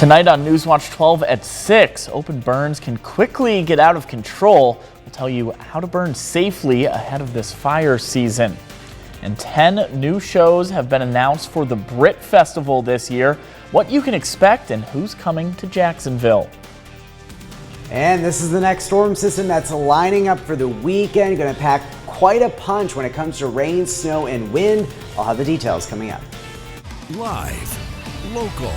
Tonight on NewsWatch 12 at 6, open burns can quickly get out of control. We'll tell you how to burn safely ahead of this fire season. And 10 new shows have been announced for the Brit Festival this year, what you can expect and who's coming to Jacksonville. And this is the next storm system that's lining up for the weekend. Going to pack quite a punch when it comes to rain, snow, and wind. I'll have the details coming up. Live, local,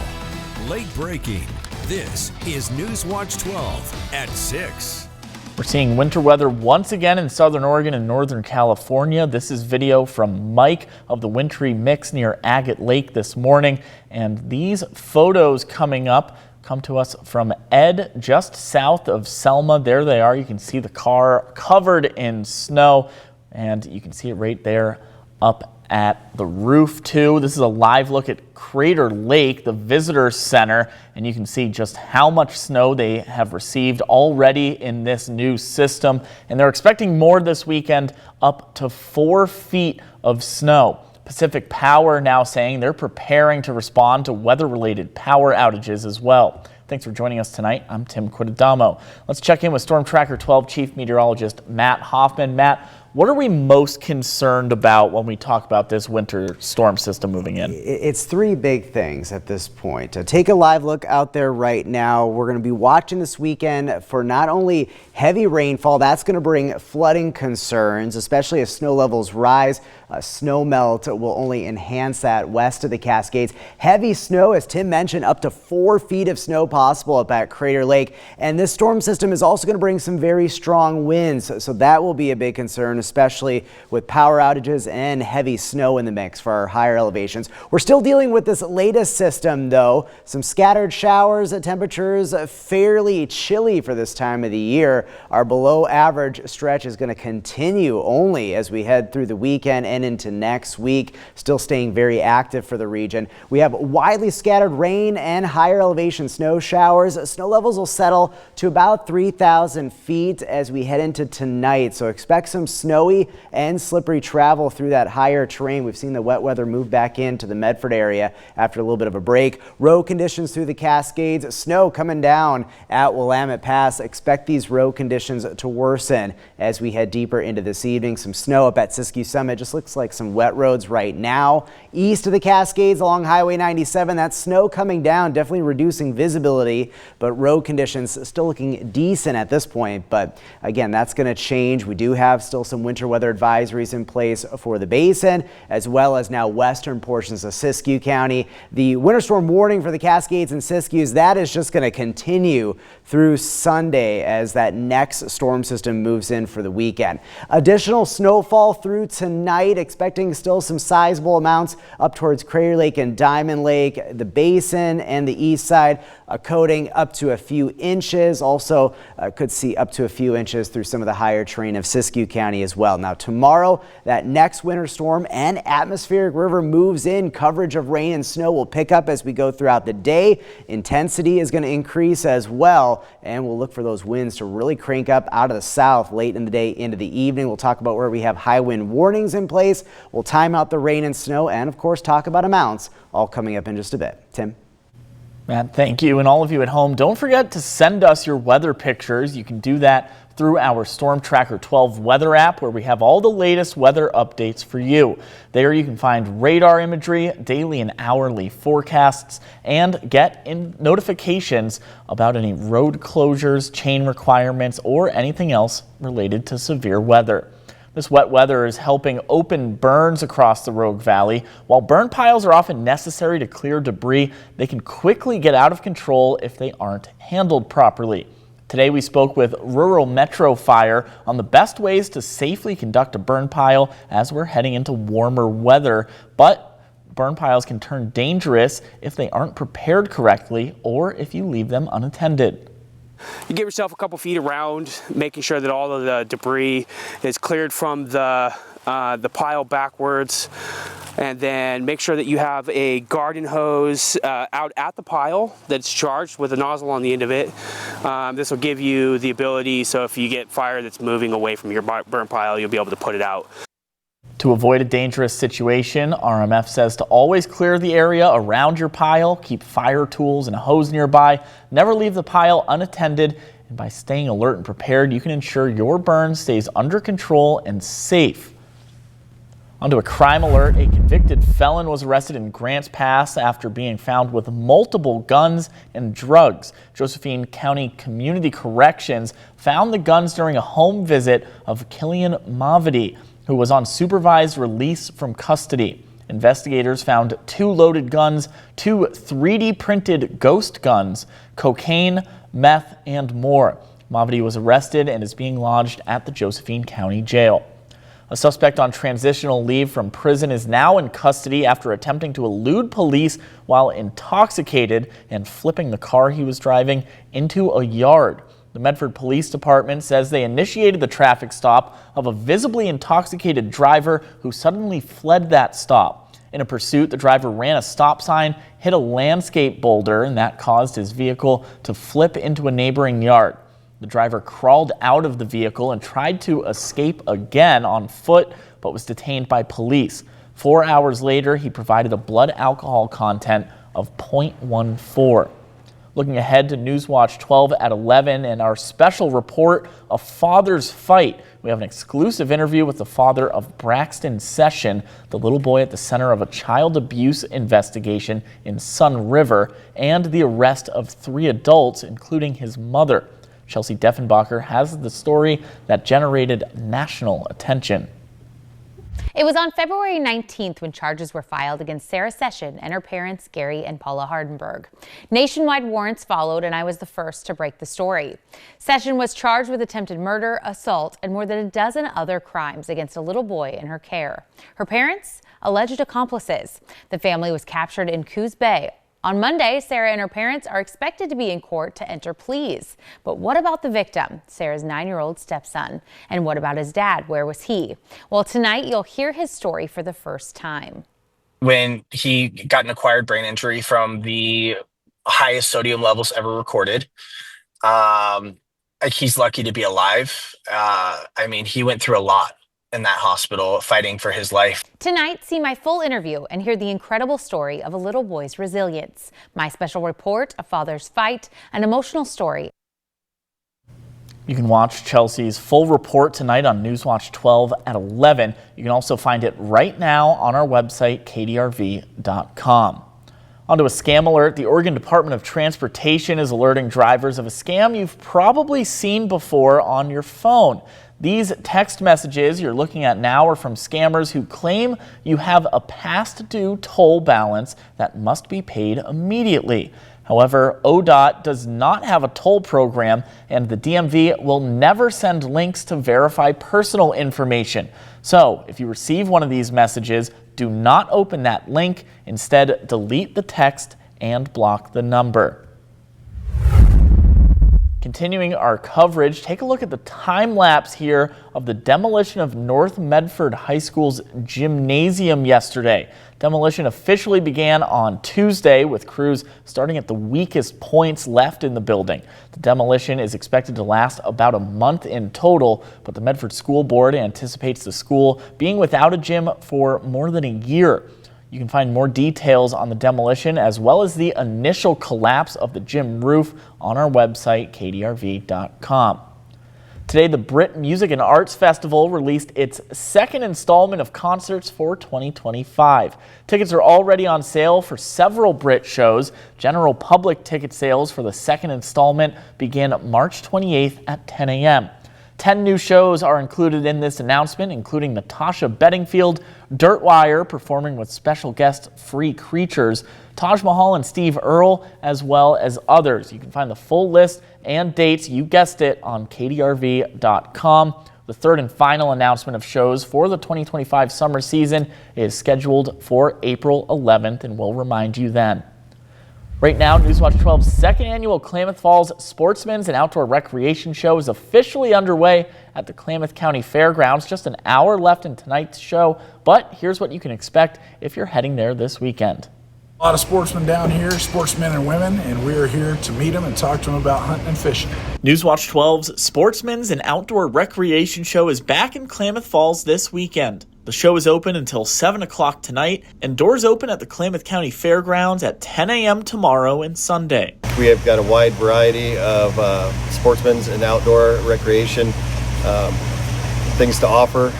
late breaking. This is NewsWatch 12 at 6. We're seeing winter weather once again in southern Oregon and northern California. This is video from Mike of the wintry mix near Agate Lake this morning. And these photos coming up come to us from Ed just south of Selma. There they are. You can see the car covered in snow and you can see it right there up at the roof too. This is a live look at Crater Lake, the visitor center, and you can see just how much snow they have received already in this new system. And they're expecting more this weekend, up to 4 feet of snow. Pacific Power now saying they're preparing to respond to weather-related power outages as well. Thanks for joining us tonight. I'm Tim Quidadamo. Let's check in with Storm Tracker 12 Chief Meteorologist Matt Hoffman. Matt, what are we most concerned about when we talk about this winter storm system moving in? It's three big things at this point. Take a live look out there right now. We're going to be watching this weekend for not only heavy rainfall, that's going to bring flooding concerns, especially as snow levels rise. Snow melt will only enhance that west of the Cascades. Heavy snow, as Tim mentioned, up to 4 feet of snow possible up at Crater Lake. And this storm system is also going to bring some very strong winds. So that will be a big concern, especially with power outages and heavy snow in the mix for our higher elevations. We're still dealing with this latest system, though. Some scattered showers at temperatures fairly chilly for this time of the year. Our below average stretch is going to continue only as we head through the weekend and into next week, still staying very active for the region. We have widely scattered rain and higher elevation snow showers. Snow levels will settle to about 3,000 feet as we head into tonight, so expect some snowy and slippery travel through that higher terrain. We've seen the wet weather move back into the Medford area after a little bit of a break. Road conditions through the Cascades, snow coming down at Willamette Pass. Expect these road conditions to worsen as we head deeper into this evening. Some snow up at Siskiyou Summit. Just looks like some wet roads right now. East of the Cascades along Highway 97, that snow coming down, definitely reducing visibility, but road conditions still looking decent at this point. But again, that's going to change. We do have still some winter weather advisories in place for the basin, as well as now western portions of Siskiyou County. The winter storm warning for the Cascades and Siskiyous, that is just going to continue through Sunday as that next storm system moves in for the weekend. Additional snowfall through tonight, expecting still some sizable amounts up towards Crater Lake and Diamond Lake, the basin and the east side, coating up to a few inches. Also could see up to a few inches through some of the higher terrain of Siskiyou County as well. Now tomorrow, that next winter storm and atmospheric river moves in. Coverage of rain and snow will pick up as we go throughout the day. Intensity is going to increase as well, and we'll look for those winds to really crank up out of the south late in the day into the evening. We'll talk about where we have high wind warnings in place. We'll time out the rain and snow and of course talk about amounts, all coming up in just a bit. Tim? Matt, thank you. And all of you at home, don't forget to send us your weather pictures. You can do that through our Storm Tracker 12 weather app, where we have all the latest weather updates for you. There you can find radar imagery, daily and hourly forecasts, and get notifications about any road closures, chain requirements, or anything else related to severe weather. This wet weather is helping open burns across the Rogue Valley. While burn piles are often necessary to clear debris, they can quickly get out of control if they aren't handled properly. Today we spoke with Rural Metro Fire on the best ways to safely conduct a burn pile as we're heading into warmer weather. But burn piles can turn dangerous if they aren't prepared correctly or if you leave them unattended. You give yourself a couple feet around, making sure that all of the debris is cleared from the pile backwards, and then make sure that you have a garden hose out at the pile that's charged with a nozzle on the end of it. This will give you the ability, so if you get fire that's moving away from your burn pile, you'll be able to put it out. To avoid a dangerous situation, RMF says to always clear the area around your pile, keep fire tools and a hose nearby, never leave the pile unattended, and by staying alert and prepared, you can ensure your burn stays under control and safe. Onto a crime alert. A convicted felon was arrested in Grants Pass after being found with multiple guns and drugs. Josephine County Community Corrections found the guns during a home visit of Killian Mavidi, who was on supervised release from custody. Investigators found 2 loaded guns, 2 3D printed ghost guns, cocaine, meth, and more. Mavidi was arrested and is being lodged at the Josephine County Jail. A suspect on transitional leave from prison is now in custody after attempting to elude police while intoxicated and flipping the car he was driving into a yard. The Medford Police Department says they initiated the traffic stop of a visibly intoxicated driver who suddenly fled that stop. In a pursuit, the driver ran a stop sign, hit a landscape boulder, and that caused his vehicle to flip into a neighboring yard. The driver crawled out of the vehicle and tried to escape again on foot, but was detained by police. 4 hours later, he provided a blood alcohol content of 0.14. Looking ahead to NewsWatch 12 at 11 and our special report, A Father's Fight. We have an exclusive interview with the father of Braxton Session, the little boy at the center of a child abuse investigation in Sun River, and the arrest of 3 adults, including his mother. Chelsea Deffenbacher has the story that generated national attention. It was on February 19th when charges were filed against Sarah Session and her parents, Gary and Paula Hardenberg. Nationwide warrants followed, and I was the first to break the story. Session was charged with attempted murder, assault, and more than a dozen other crimes against a little boy in her care. Her parents, alleged accomplices. The family was captured in Coos Bay. On Monday, Sarah and her parents are expected to be in court to enter pleas. But what about the victim, Sarah's 9-year-old stepson? And what about his dad? Where was he? Well, tonight you'll hear his story for the first time. When he got an acquired brain injury from the highest sodium levels ever recorded, he's lucky to be alive. He went through a lot in that hospital fighting for his life. Tonight, see my full interview and hear the incredible story of a little boy's resilience. My special report, A Father's Fight, an emotional story. You can watch Chelsea's full report tonight on NewsWatch 12 at 11. You can also find it right now on our website, kdrv.com. Onto a scam alert. The Oregon Department of Transportation is alerting drivers of a scam you've probably seen before on your phone. These text messages you're looking at now are from scammers who claim you have a past due toll balance that must be paid immediately. However, ODOT does not have a toll program, and the DMV will never send links to verify personal information. So if you receive one of these messages, do not open that link. Instead, delete the text and block the number. Continuing our coverage, take a look at the time lapse here of the demolition of North Medford High School's gymnasium yesterday. Demolition officially began on Tuesday, with crews starting at the weakest points left in the building. The demolition is expected to last about a month in total, but the Medford School Board anticipates the school being without a gym for more than a year. You can find more details on the demolition as well as the initial collapse of the gym roof on our website, kdrv.com. Today, the Brit Music and Arts Festival released its second installment of concerts for 2025. Tickets are already on sale for several Brit shows. General public ticket sales for the second installment begin March 28th at 10 a.m. 10 new shows are included in this announcement, including Natasha Bedingfield, Dirtwire performing with special guest Free Creatures, Taj Mahal and Steve Earle, as well as others. You can find the full list and dates, you guessed it, on kdrv.com. The third and final announcement of shows for the 2025 summer season is scheduled for April 11th, and we'll remind you then. Right now, NewsWatch 12's second annual Klamath Falls Sportsman's and Outdoor Recreation Show is officially underway at the Klamath County Fairgrounds. Just an hour left in tonight's show, but here's what you can expect if you're heading there this weekend. A lot of sportsmen down here, sportsmen and women, and we are here to meet them and talk to them about hunting and fishing. NewsWatch 12's Sportsman's and Outdoor Recreation Show is back in Klamath Falls this weekend. The show is open until 7 o'clock tonight, and doors open at the Klamath County Fairgrounds at 10 a.m. tomorrow and Sunday. We have got a wide variety of sportsmen's and outdoor recreation things to offer.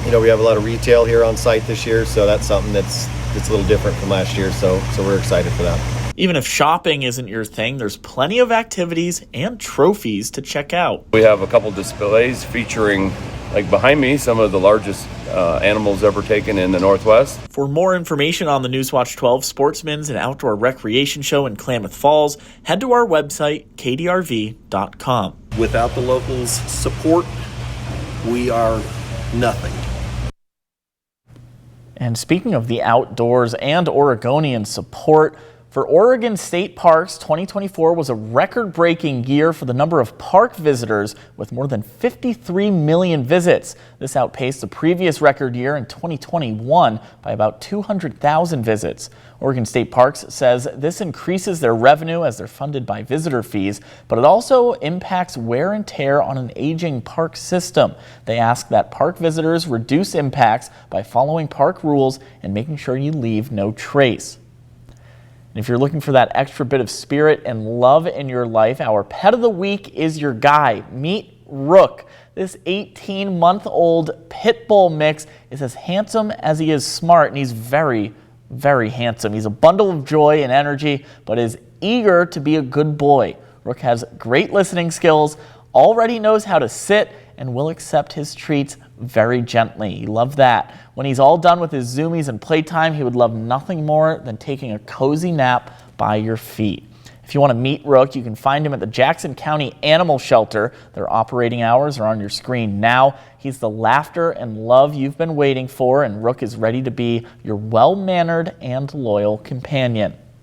You know, we have a lot of retail here on site this year, so that's something that's a little different from last year, so we're excited for that. Even if shopping isn't your thing, there's plenty of activities and trophies to check out. We have a couple displays featuring, like behind me, some of the largest animals ever taken in the Northwest. For more information on the Newswatch 12 Sportsman's and Outdoor Recreation Show in Klamath Falls, head to our website, kdrv.com. Without the locals' support, we are nothing. And speaking of the outdoors and Oregonian support, for Oregon State Parks, 2024 was a record-breaking year for the number of park visitors, with more than 53 million visits. This outpaced the previous record year in 2021 by about 200,000 visits. Oregon State Parks says this increases their revenue as they're funded by visitor fees, but it also impacts wear and tear on an aging park system. They ask that park visitors reduce impacts by following park rules and making sure you leave no trace. And if you're looking for that extra bit of spirit and love in your life, our pet of the week is your guy. Meet Rook. This 18-month-old pit bull mix is as handsome as he is smart, and he's very, very handsome. He's a bundle of joy and energy, but is eager to be a good boy. Rook has great listening skills, already knows how to sit, and will accept his treats very gently. He loved that. When he's all done with his zoomies and playtime, he would love nothing more than taking a cozy nap by your feet. If you want to meet Rook, you can find him at the Jackson County Animal Shelter. Their operating hours are on your screen now. He's the laughter and love you've been waiting for, and Rook is ready to be your well-mannered and loyal companion.